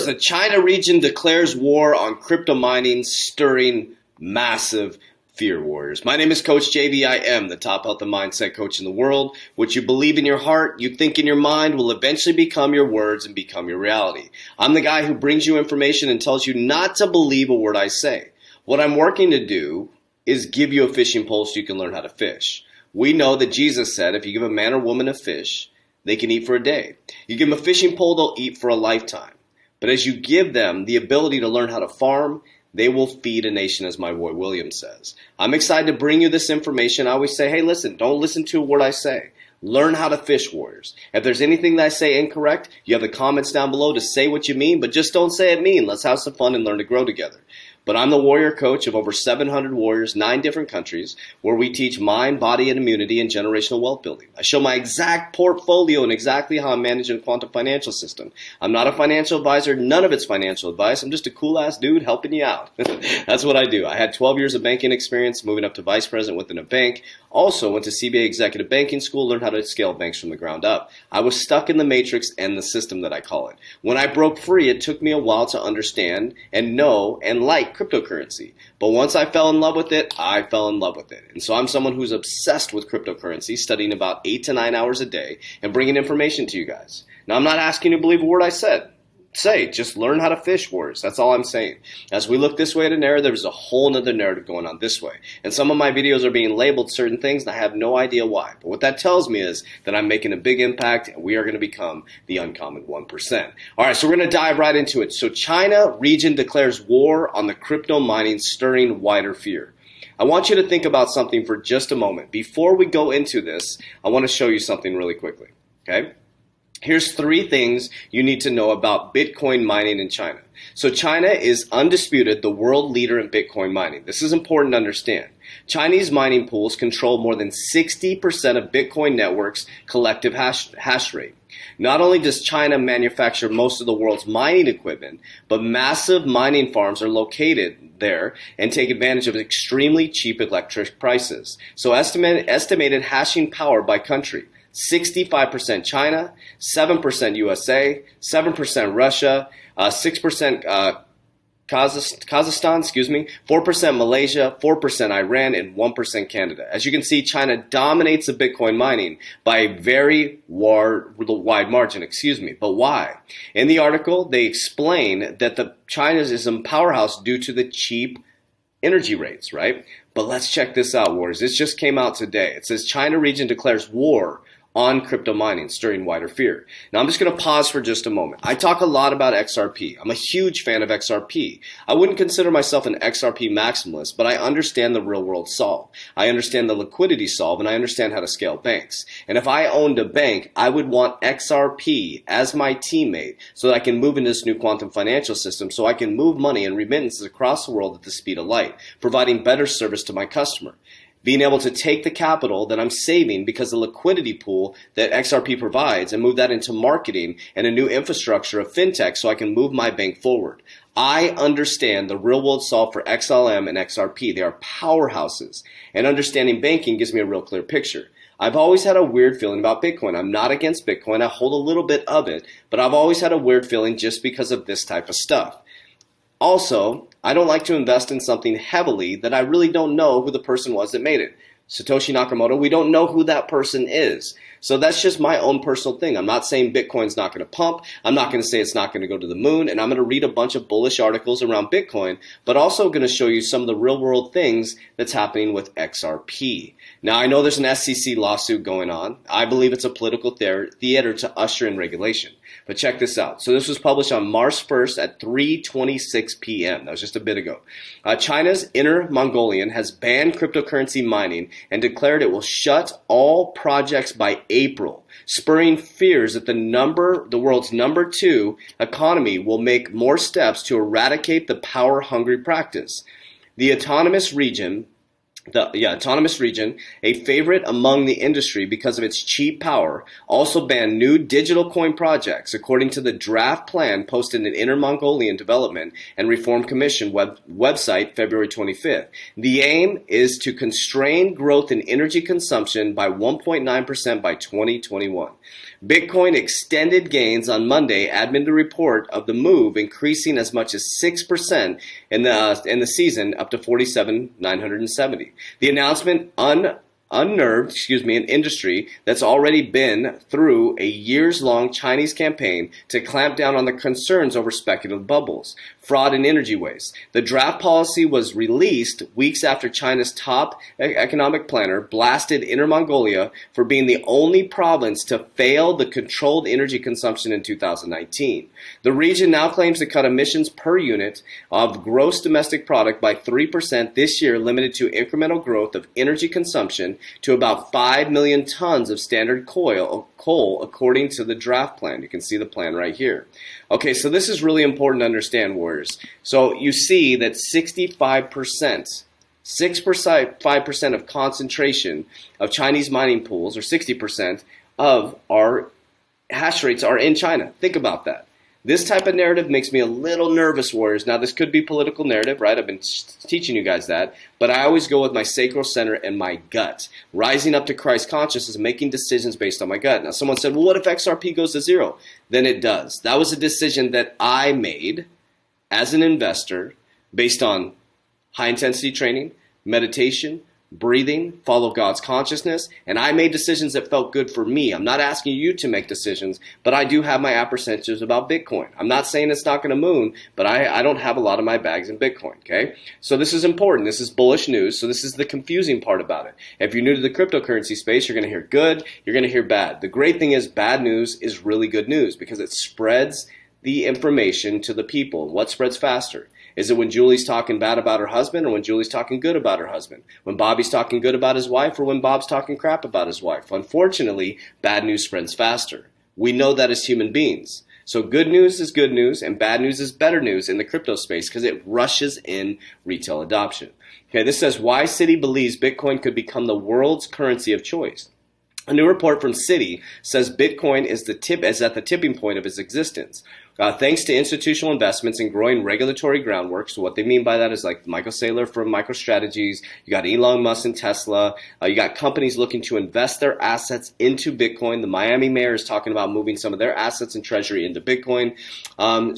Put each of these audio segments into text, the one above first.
as the China region declares war on crypto mining, stirring massive fear, warriors. My name is Coach JV. I am the top health and mindset coach in the world. What you believe in your heart, you think in your mind, will eventually become your words and become your reality. I'm the guy who brings you information and tells you not to believe a word I say. What I'm working to do is give you a fishing pole so you can learn how to fish. We know that Jesus said if you give a man or woman a fish, they can eat for a day. You give them a fishing pole, they'll eat for a lifetime. But as you give them the ability to learn how to farm, they will feed a nation, as my boy William says. I'm excited to bring you this information. I always say, hey, listen, don't listen to a word I say. Learn how to fish, warriors. If there's anything that I say incorrect, you have the comments down below to say what you mean, but just don't say it mean. Let's have some fun and learn to grow together. But I'm the warrior coach of over 700 warriors, 9 different countries, where we teach mind, body, and immunity and generational wealth building. I show my exact portfolio and exactly how I'm managing a quantum financial system. I'm not a financial advisor. None of it's financial advice. I'm just a cool-ass dude helping you out. That's what I do. I had 12 years of banking experience, moving up to vice president within a bank. Also went to CBA Executive Banking School, learned how to scale banks from the ground up. I was stuck in the matrix and the system that I call it. When I broke free, it took me a while to understand and know and like cryptocurrency. But once I fell in love with it, I fell in love with it. And so I'm someone who's obsessed with cryptocurrency, studying about 8 to 9 hours a day and bringing information to you guys. Now, I'm not asking you to believe a word I said. Just learn how to fish, warriors. That's all I'm saying. As we look this way at a narrative, there's a whole nother narrative going on this way. And some of my videos are being labeled certain things, and I have no idea why. But what that tells me is that I'm making a big impact, and we are going to become the uncommon 1%. All right, so we're going to dive right into it. So China region declares war on the crypto mining, stirring wider fear. I want you to think about something for just a moment. Before we go into this, I want to show you something really quickly, okay? Here's 3 things you need to know about Bitcoin mining in China. So China is undisputed the world leader in Bitcoin mining. This is important to understand. Chinese mining pools control more than 60% of Bitcoin network's collective hash rate. Not only does China manufacture most of the world's mining equipment, but massive mining farms are located there and take advantage of extremely cheap electric prices. So estimated hashing power by country: 65% China, 7% USA, 7% Russia, 6% Kazakhstan, 4% Malaysia, 4% Iran, and 1% Canada. As you can see, China dominates the Bitcoin mining by a very wide margin, But why? In the article, they explain that China is a powerhouse due to the cheap energy rates, right? But let's check this out, warriors. This just came out today. It says China region declares war on crypto mining, stirring wider fear. Now, I'm just going to pause for just a moment. I talk a lot about XRP. I'm a huge fan of XRP. I wouldn't consider myself an XRP maximalist, but I understand the real world solve. I understand the liquidity solve, and I understand how to scale banks. And if I owned a bank, I would want XRP as my teammate so that I can move into this new quantum financial system, so I can move money and remittances across the world at the speed of light, providing better service to my customer. Being able to take the capital that I'm saving because of the liquidity pool that XRP provides and move that into marketing and a new infrastructure of fintech so I can move my bank forward. I understand the real world solve for XLM and XRP. They are powerhouses. And understanding banking gives me a real clear picture. I've always had a weird feeling about Bitcoin. I'm not against Bitcoin. I hold a little bit of it, but I've always had a weird feeling just because of this type of stuff. Also, I don't like to invest in something heavily that I really don't know who the person was that made it. Satoshi Nakamoto, we don't know who that person is. So that's just my own personal thing. I'm not saying Bitcoin's not going to pump. I'm not going to say it's not going to go to the moon. And I'm going to read a bunch of bullish articles around Bitcoin, but also going to show you some of the real world things that's happening with XRP. Now, I know there's an SEC lawsuit going on. I believe it's a political theater to usher in regulation. But check this out. So this was published on March 1st at 3:26 p.m. That was just a bit ago. China's Inner Mongolian has banned cryptocurrency mining and declared it will shut all projects by April, spurring fears that the world's number 2 economy will make more steps to eradicate the power-hungry practice. The autonomous region The autonomous region, a favorite among the industry because of its cheap power, also banned new digital coin projects, according to the draft plan posted in Inner Mongolian Development and Reform Commission website February 25th. The aim is to constrain growth in energy consumption by 1.9% by 2021. Bitcoin extended gains on Monday amid the report of the move increasing as much as 6% in the season up to 47,970. The announcement unnerved, an industry that's already been through a years-long Chinese campaign to clamp down on the concerns over speculative bubbles, fraud, and energy waste. The draft policy was released weeks after China's top economic planner blasted Inner Mongolia for being the only province to fail the controlled energy consumption in 2019. The region now claims to cut emissions per unit of gross domestic product by 3% this year, limited to incremental growth of energy consumption to about 5 million tons of standard coal, according to the draft plan. You can see the plan right here. Okay, so this is really important to understand, warriors. So you see that 6% of concentration of Chinese mining pools, or 60% of our hash rates are in China. Think about that. This type of narrative makes me a little nervous, warriors. Now, this could be political narrative, right? I've been teaching you guys that. But I always go with my sacral center and my gut. Rising up to Christ consciousness and making decisions based on my gut. Now, someone said, well, what if XRP goes to zero? Then it does. That was a decision that I made as an investor based on high-intensity training, meditation, breathing, follow God's consciousness, and I made decisions that felt good for me. I'm not asking you to make decisions, but I do have my apprehensions about Bitcoin. I'm not saying it's not going to moon, but I don't have a lot of my bags in Bitcoin, okay? So this is important. This is bullish news, so this is the confusing part about it. If you're new to the cryptocurrency space, you're going to hear good, you're going to hear bad. The great thing is bad news is really good news because it spreads the information to the people. What spreads faster? Is it when Julie's talking bad about her husband or when Julie's talking good about her husband? When Bobby's talking good about his wife or when Bob's talking crap about his wife? Unfortunately, bad news spreads faster. We know that as human beings. So good news is good news and bad news is better news in the crypto space because it rushes in retail adoption. Okay, this says why Citi believes Bitcoin could become the world's currency of choice. A new report from Citi says Bitcoin is at the tipping point of its existence. Thanks to institutional investments and growing regulatory groundwork. So what they mean by that is like Michael Saylor from MicroStrategies, you got Elon Musk and Tesla, you got companies looking to invest their assets into Bitcoin. The Miami mayor is talking about moving some of their assets and treasury into Bitcoin.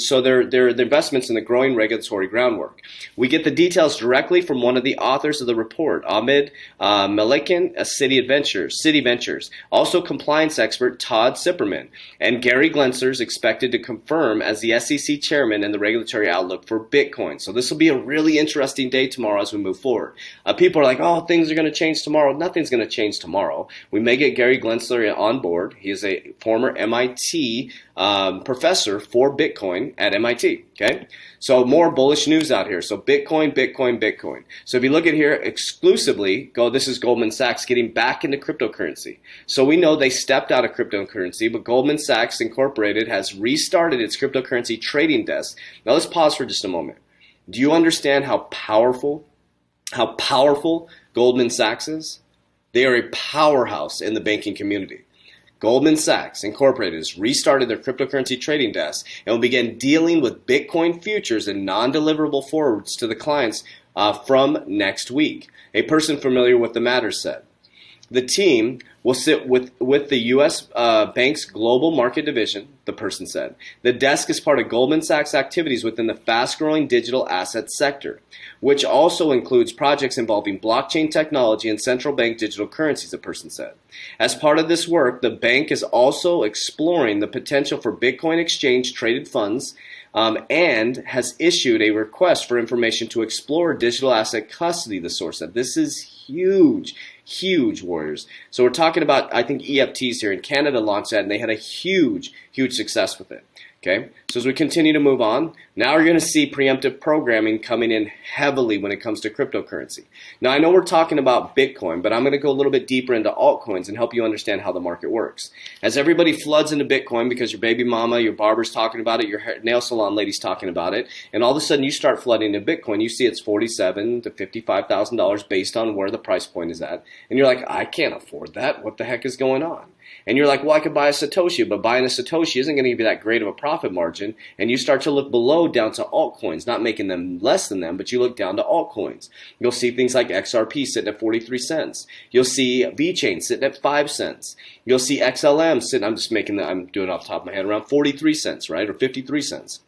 So they're investments in the growing regulatory groundwork. We get the details directly from one of the authors of the report, Ahmed Malikian, Citi Ventures. Also compliance expert Todd Sipperman, and Gary Gensler is expected to confirm as the SEC chairman and the regulatory outlook for Bitcoin. So this will be a really interesting day tomorrow as we move forward. People are like, oh, things are going to change tomorrow. Nothing's going to change tomorrow. We may get Gary Gensler on board. He is a former MIT professor for Bitcoin at MIT. Okay, so more bullish news out here. So Bitcoin. So if you look at here exclusively, this is Goldman Sachs getting back into cryptocurrency. So we know they stepped out of cryptocurrency, but Goldman Sachs Incorporated has restarted its cryptocurrency trading desk. Now let's pause for just a moment. Do you understand how powerful Goldman Sachs is? They are a powerhouse in the banking community. Goldman Sachs Incorporated has restarted their cryptocurrency trading desk and will begin dealing with Bitcoin futures and non-deliverable forwards to the clients from next week. A person familiar with the matter said. The team will sit with the U.S. Bank's global market division, the person said. The desk is part of Goldman Sachs' activities within the fast-growing digital asset sector, which also includes projects involving blockchain technology and central bank digital currencies, the person said. As part of this work, the bank is also exploring the potential for Bitcoin exchange-traded funds and has issued a request for information to explore digital asset custody, the source said. This is huge, warriors. So we're talking about, I think, EFTs here in Canada launched that, and they had a huge success with it. Okay, so as we continue to move on, now we're going to see preemptive programming coming in heavily when it comes to cryptocurrency. Now, I know we're talking about Bitcoin, but I'm going to go a little bit deeper into altcoins and help you understand how the market works. As everybody floods into Bitcoin because your baby mama, your barber's talking about it, your nail salon lady's talking about it, and all of a sudden you start flooding into Bitcoin, you see it's $47,000 to $55,000 based on where the price point is at, and you're like, I can't afford that. What the heck is going on? And you're like, well, I could buy a Satoshi, but buying a Satoshi isn't going to give you that great of a profit margin. And you start to look below down to altcoins, not making them less than them, but you look down to altcoins. You'll see things like XRP sitting at 43 cents. You'll see VeChain sitting at 5 cents. You'll see XLM sitting, I'm doing it off the top of my head, around 43 cents, right, or 53 cents.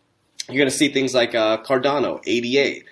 You're going to see things like Cardano, ADA,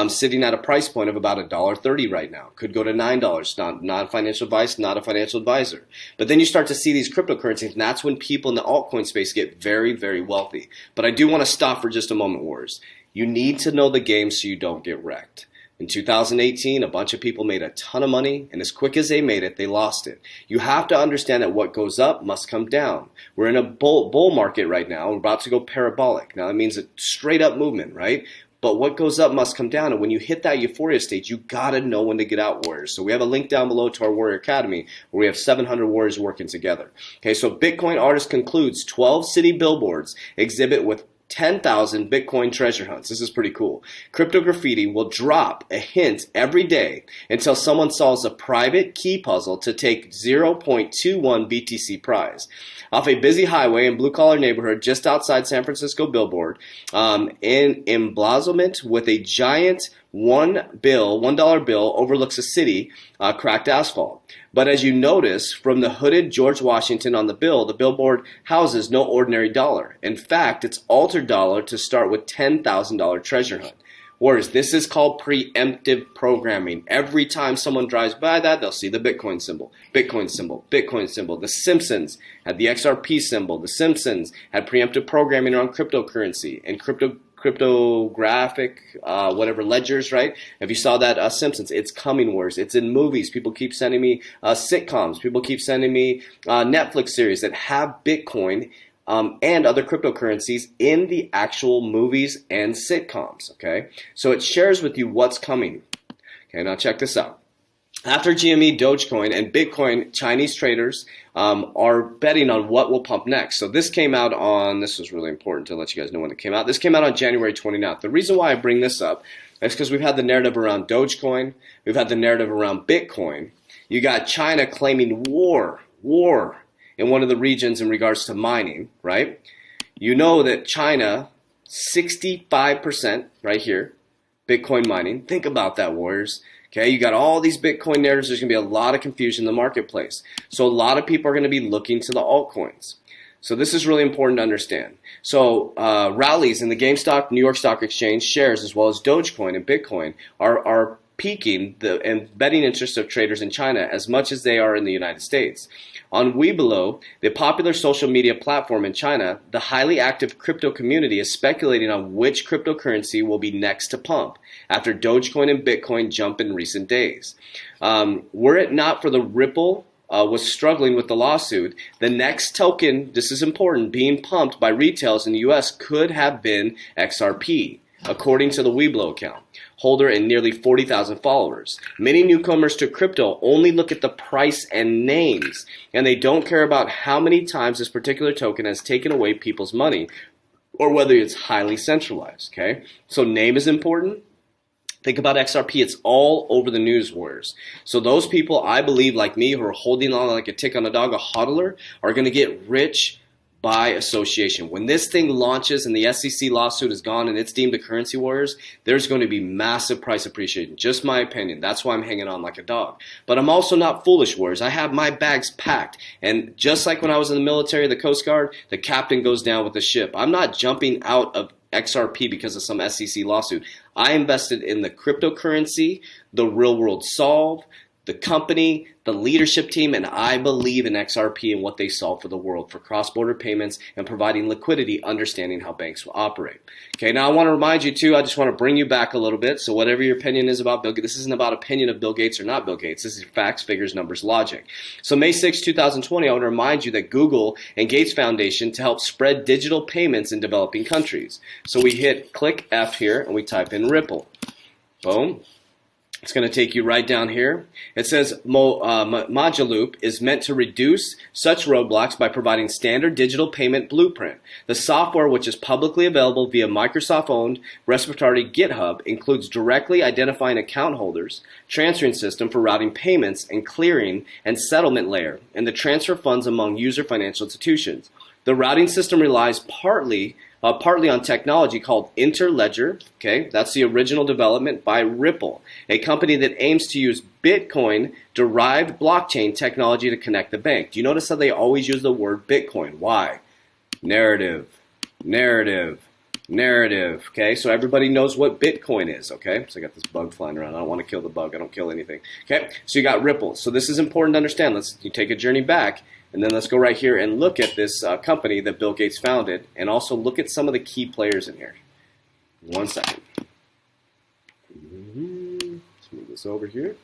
sitting at a price point of about $1.30 right now. Could go to $9. Not financial advice, not a financial advisor. But then you start to see these cryptocurrencies, and that's when people in the altcoin space get very, very wealthy. But I do want to stop for just a moment, Wars. You need to know the game so you don't get wrecked. In 2018, a bunch of people made a ton of money, and as quick as they made it, they lost it. You have to understand that what goes up must come down. We're in a bull market right now. We're about to go parabolic. Now, that means a straight up movement, right? But what goes up must come down, and when you hit that euphoria stage, you got to know when to get out, Warriors. So we have a link down below to our Warrior Academy where we have 700 Warriors working together. Okay, so Bitcoin Artist concludes 12 city billboards exhibit with 10,000 Bitcoin treasure hunts. This is pretty cool. Crypto Graffiti will drop a hint every day until someone solves a private key puzzle to take 0.21 BTC prize. Off a busy highway in blue-collar neighborhood just outside San Francisco billboard, in emblazonment with a giant $1 bill overlooks a city, cracked asphalt. But as you notice from the hooded George Washington on the billboard houses no ordinary dollar. In fact, it's altered dollar to start with $10,000 treasure hunt. Whereas this is called preemptive programming. Every time someone drives by that, they'll see the Bitcoin symbol, Bitcoin symbol, Bitcoin symbol. The Simpsons had the XRP symbol. The Simpsons had preemptive programming around cryptocurrency and cryptographic, whatever ledgers, right? If you saw that Simpsons, it's coming, Wars. It's in movies. People keep sending me sitcoms. People keep sending me Netflix series that have Bitcoin and other cryptocurrencies in the actual movies and sitcoms, okay? So it shares with you what's coming. Okay, now check this out. After GME, Dogecoin, and Bitcoin, Chinese traders are betting on what will pump next. So this came out on, this was really important to let you guys know when it came out. This came out on January 29th. The reason why I bring this up is because we've had the narrative around Dogecoin. We've had the narrative around Bitcoin. You got China claiming war in one of the regions in regards to mining, right? You know that China, 65% right here, Bitcoin mining. Think about that, Warriors. Okay, you got all these Bitcoin narratives. There's going to be a lot of confusion in the marketplace. So a lot of people are going to be looking to the altcoins. So this is really important to understand. So rallies in the GameStop, New York Stock Exchange shares, as well as Dogecoin and Bitcoin, are peaking the betting interest of traders in China as much as they are in the United States. On Weibo, the popular social media platform in China, the highly active crypto community is speculating on which cryptocurrency will be next to pump after Dogecoin and Bitcoin jump in recent days. Were it not for the Ripple was struggling with the lawsuit, the next token, this is important, being pumped by retailers in the U.S. could have been XRP, according to the Weibo account holder and nearly 40,000 followers. Many newcomers to crypto only look at the price and names, and they don't care about how many times this particular token has taken away people's money or whether it's highly centralized, okay? So name is important. Think about XRP. It's all over the news, Warriors. So those people, I believe, like me, who are holding on like a tick on a dog, a hodler, are going to get rich by association. When this thing launches and the SEC lawsuit is gone and it's deemed a currency, Warriors, there's going to be massive price appreciation. Just my opinion. That's why I'm hanging on like a dog. But I'm also not foolish, Warriors. I have my bags packed. And just like when I was in the military, the Coast Guard, the captain goes down with the ship. I'm not jumping out of XRP because of some SEC lawsuit. I invested in the cryptocurrency, the real world solve, the company, the leadership team, and I believe in XRP and what they solve for the world for cross-border payments and providing liquidity, understanding how banks will operate. Okay, now I want to remind you too, I just want to bring you back a little bit. So whatever your opinion is about Bill Gates, this isn't about opinion of Bill Gates or not Bill Gates. This is facts, figures, numbers, logic. So May 6, 2020, I want to remind you that Google and Gates Foundation to help spread digital payments in developing countries. So we hit click F here and we type in Ripple. Boom. It's going to take you right down here. It says Majaloop is meant to reduce such roadblocks by providing standard digital payment blueprint. The software, which is publicly available via Microsoft-owned repository GitHub, includes directly identifying account holders, transferring system for routing payments, and clearing and settlement layer, and the transfer funds among user financial institutions. The routing system relies partly on technology called Interledger. Okay, that's the original development by Ripple, a company that aims to use Bitcoin-derived blockchain technology to connect the bank. Do you notice how they always use the word Bitcoin? Why? Narrative, narrative, narrative. Okay, so everybody knows what Bitcoin is. Okay, so I got this bug flying around. I don't want to kill the bug. I don't kill anything. Okay, so you got Ripple. So this is important to understand. You take a journey back. And then let's go right here and look at this company that Bill Gates founded and also look at some of the key players in here. 1 second. Let's move this over here.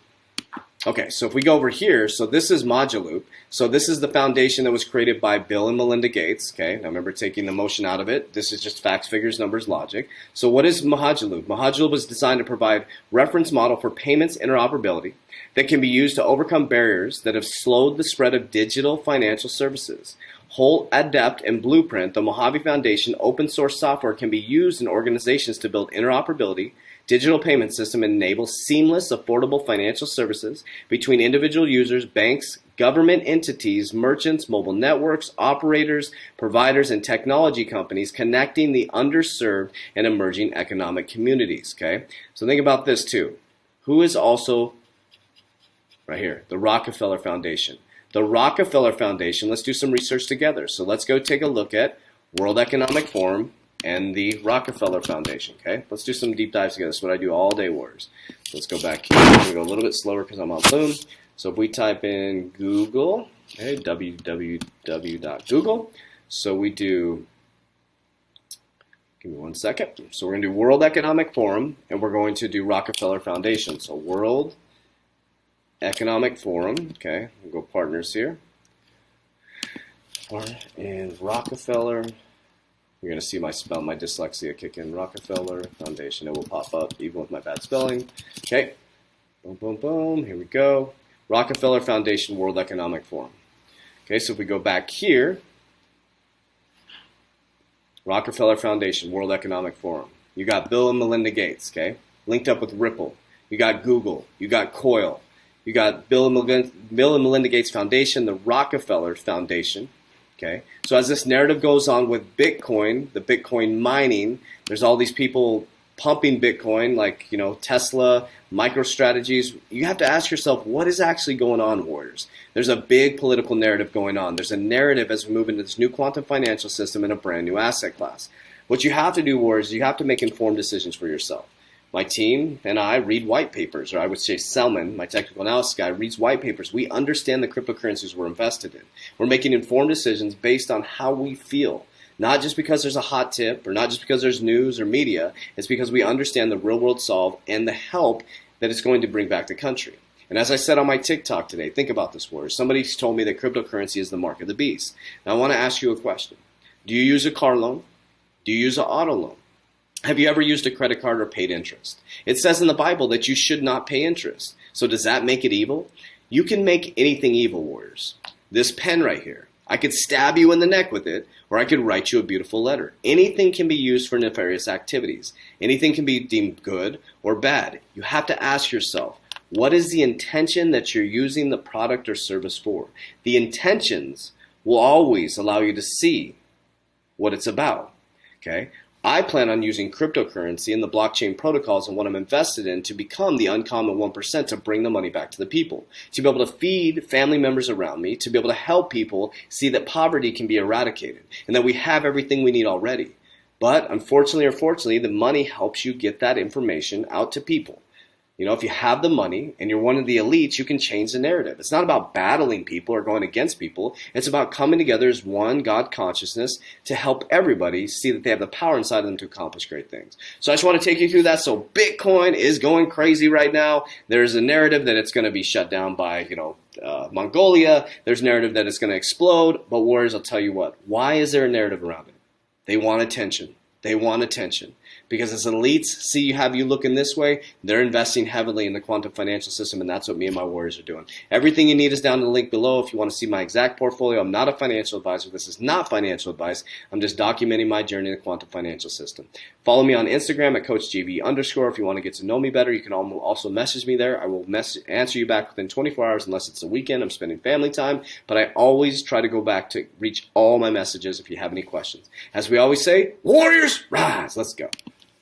Okay, so if we go over here, so this is Majaloop. So this is the foundation that was created by Bill and Melinda Gates. Okay, now remember taking the emotion out of it. This is just facts, figures, numbers, logic. So what is Majaloop? Majaloop was designed to provide reference model for payments interoperability that can be used to overcome barriers that have slowed the spread of digital financial services. Whole, Adept, and Blueprint, the Mojave Foundation open source software can be used in organizations to build interoperability, digital payment system, and enable seamless, affordable financial services between individual users, banks, government entities, merchants, mobile networks, operators, providers, and technology companies, connecting the underserved and emerging economic communities. Okay, so think about this too. Who is also right here? The Rockefeller Foundation. The Rockefeller Foundation, let's do some research together. So let's go take a look at World Economic Forum and the Rockefeller Foundation. Okay, let's do some deep dives together. That's what I do all day, warriors. Let's go back here. I'm going to go a little bit slower because I'm on Bloom. So if we type in Google, okay, www.google. So we do, give me 1 second. So we're going to do World Economic Forum, and we're going to do Rockefeller Foundation. So World Economic Forum, okay, we'll go partners here. And Rockefeller. You're going to see my spell, my dyslexia kick in. Rockefeller Foundation. It will pop up even with my bad spelling. Okay. Boom, boom, boom. Here we go. Rockefeller Foundation World Economic Forum. Okay, so if we go back here, Rockefeller Foundation World Economic Forum. You got Bill and Melinda Gates, okay? Linked up with Ripple. You got Google. You got Coil. You got Bill and Melinda Gates Foundation, the Rockefeller Foundation. Okay, so as this narrative goes on with Bitcoin, the Bitcoin mining, there's all these people pumping Bitcoin, like, you know, Tesla, MicroStrategies. You have to ask yourself, what is actually going on, warriors? There's a big political narrative going on. There's a narrative as we move into this new quantum financial system and a brand new asset class. What you have to do, warriors, is you have to make informed decisions for yourself. My team and I read white papers, or I would say Selman, my technical analysis guy, reads white papers. We understand the cryptocurrencies we're invested in. We're making informed decisions based on how we feel. Not just because there's a hot tip, or not just because there's news or media. It's because we understand the real world solve and the help that it's going to bring back the country. And as I said on my TikTok today, think about this, warriors. Somebody's told me that cryptocurrency is the mark of the beast. Now I want to ask you a question. Do you use a car loan? Do you use an auto loan? Have you ever used a credit card or paid interest? It says in the Bible that you should not pay interest. So does that make it evil? You can make anything evil, warriors. This pen right here, I could stab you in the neck with it, or I could write you a beautiful letter. Anything can be used for nefarious activities. Anything can be deemed good or bad. You have to ask yourself, what is the intention that you're using the product or service for? The intentions will always allow you to see what it's about. Okay? I plan on using cryptocurrency and the blockchain protocols and what I'm invested in to become the uncommon 1% to bring the money back to the people, to be able to feed family members around me, to be able to help people see that poverty can be eradicated and that we have everything we need already. But unfortunately or fortunately, the money helps you get that information out to people. You know, if you have the money and you're one of the elites, you can change the narrative. It's not about battling people or going against people. It's about coming together as one God consciousness to help everybody see that they have the power inside of them to accomplish great things. So I just want to take you through that. So Bitcoin is going crazy right now. There's a narrative that it's going to be shut down by, Mongolia. There's a narrative that it's going to explode. But warriors, I'll tell you what. Why is there a narrative around it? They want attention. They want attention. Because as elites see you have you looking this way, they're investing heavily in the quantum financial system, and that's what me and my warriors are doing. Everything you need is down in the link below. If you want to see my exact portfolio, I'm not a financial advisor. This is not financial advice. I'm just documenting my journey in the quantum financial system. Follow me on Instagram at CoachJV_. If you want to get to know me better, you can also message me there. I will answer you back within 24 hours unless it's a weekend. I'm spending family time, but I always try to go back to reach all my messages if you have any questions. As we always say, warriors, rise. Let's go.